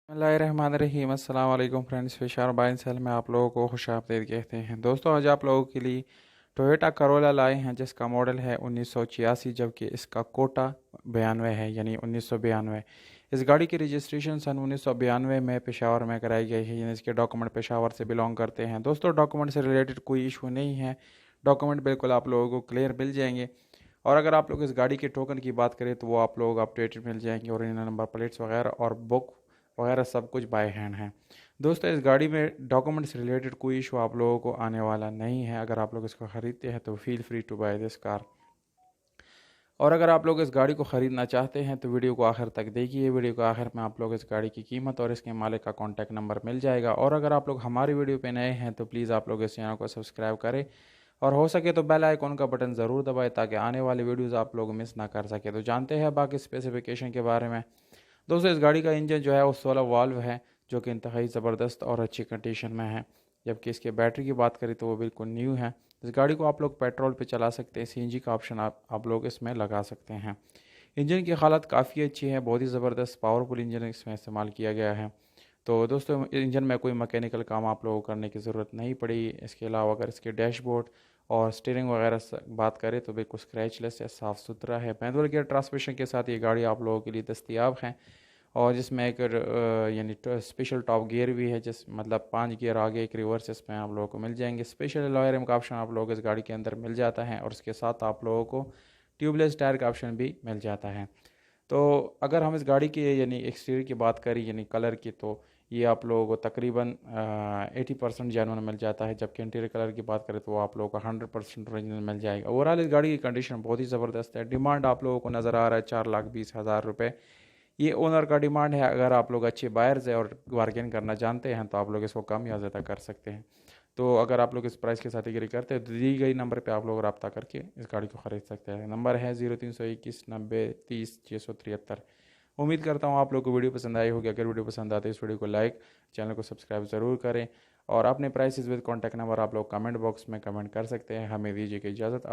बिस्मिल्लाहिर्रहमानिर्रहीम। अस्सलाम वालेकुम फ्रेंड्स, फिशार बाइन सेल में आप लोगों को खुशामदीद कहते हैं। दोस्तों, आज आप लोगों के लिए टोयोटा करोला लाए हैं जिसका मॉडल है 1986, जबकि इसका कोटा 92 है, यानी 1992। इस गाड़ी की रजिस्ट्रेशन सन 1992 में पेशावर में कराई गई है, यानी इसके डॉक्यूमेंट पेशावर से बिलोंग करते हैं। दोस्तों, डॉक्यूमेंट से रिलेटेड कोई इशू नहीं है, डॉक्यूमेंट बिल्कुल आप लोगों को क्लियर मिल जाएंगे। और अगर आप लोग इस गाड़ी के टोकन की बात करें तो वो आप लोग अपडेटेड मिल जाएंगे, और इन नंबर प्लेट्स वगैरह और बुक वगैरह सब कुछ बाय हैंड है। दोस्तों, इस गाड़ी में डॉक्यूमेंट से रिलेटेड कोई इशू आप लोगों को आने वाला नहीं है। अगर आप लोग इसको ख़रीदते हैं तो feel free to buy this car. और अगर आप लोग इस गाड़ी को ख़रीदना चाहते हैं तो वीडियो को आखिर तक देखिए। वीडियो को आखिर में आप लोग इस गाड़ी की कीमत और इसके मालिक का कॉन्टैक्ट नंबर मिल जाएगा। और अगर आप लोग हमारी वीडियो पे नए हैं तो प्लीज़ आप लोग इस चैनल को सब्सक्राइब करें, और हो सके तो बेल आइकॉन का बटन ज़रूर दबाएं ताकि आने वाली वीडियोज़ आप लोग मिस ना कर सके। तो जानते हैं बाकी स्पेसिफिकेशन के बारे में। दोस्तों, इस गाड़ी का इंजन जो है वो 16 वाल्व है, जो कि इंतहाई ज़बरदस्त और अच्छी कंडीशन में है। जबकि इसके बैटरी की बात करें तो वो बिल्कुल न्यू है। इस गाड़ी को आप लोग पेट्रोल पे चला सकते हैं, सीएनजी का ऑप्शन आप लोग इसमें लगा सकते हैं। इंजन की हालत काफ़ी अच्छी है, बहुत ही ज़बरदस्त पावरफुल इंजन इसमें इस्तेमाल किया गया है। तो दोस्तों, इंजन में कोई मैकेनिकल काम आप लोगों को करने की ज़रूरत नहीं पड़ी। इसके अलावा अगर इसके डैशबोर्ड और स्टीयरिंग वगैरह बात करें तो बिल्कुल स्क्रैचलेस है, साफ़ सुथरा है। मैनुअल गियर ट्रांसमिशन के साथ ये गाड़ी आप लोगों के लिए दस्तियाब है। और जिसमें एक यानी स्पेशल टॉप गियर भी है, जिस मतलब 5 गियर आगे एक रिवर्स इसमें आप लोगों को मिल जाएंगे। स्पेशल अलॉय रिम का ऑप्शन आप लोगों को इस गाड़ी के अंदर मिल जाता है, और उसके साथ आप लोगों को ट्यूबलेस टायर का ऑप्शन भी मिल जाता है। तो अगर हम इस गाड़ी की यानी एक्सटीरियर की बात करें यानी कलर की, तो ये आप लोगों को तकरीबन 80% जेनुइन मिल जाता है। जबकि इंटीरियर कलर की बात करें तो वो आप लोगों को 100% ओरिजिनल मिल जाएगा। ओवरऑल इस गाड़ी की कंडीशन बहुत ही ज़बरदस्त है। डिमांड आप लोगों को नज़र आ रहा है 4,20,000 रुपये। ये ओनर का डिमांड है। अगर आप लोग अच्छे बायर्स हैं और बार्गेन करना जानते हैं तो आप लोग इसको कम या ज़्यादा कर सकते हैं। तो अगर आप लोग इस प्राइस के साथ एग्री करते हैं तो दी गई नंबर पे आप लोग रब्ता करके इस गाड़ी को ख़रीद सकते हैं। नंबर है 0321 90 30 673। उम्मीद करता हूँ आप लोग को वीडियो पसंद आई होगी। अगर वीडियो पसंद आते है इस वीडियो को लाइक, चैनल को सब्सक्राइब ज़रूर करें, और अपने प्राइसेस विद कॉन्टैक्ट नंबर आप लोग कमेंट बॉक्स में कमेंट कर सकते हैं। हमें दीजिए की इजाज़त।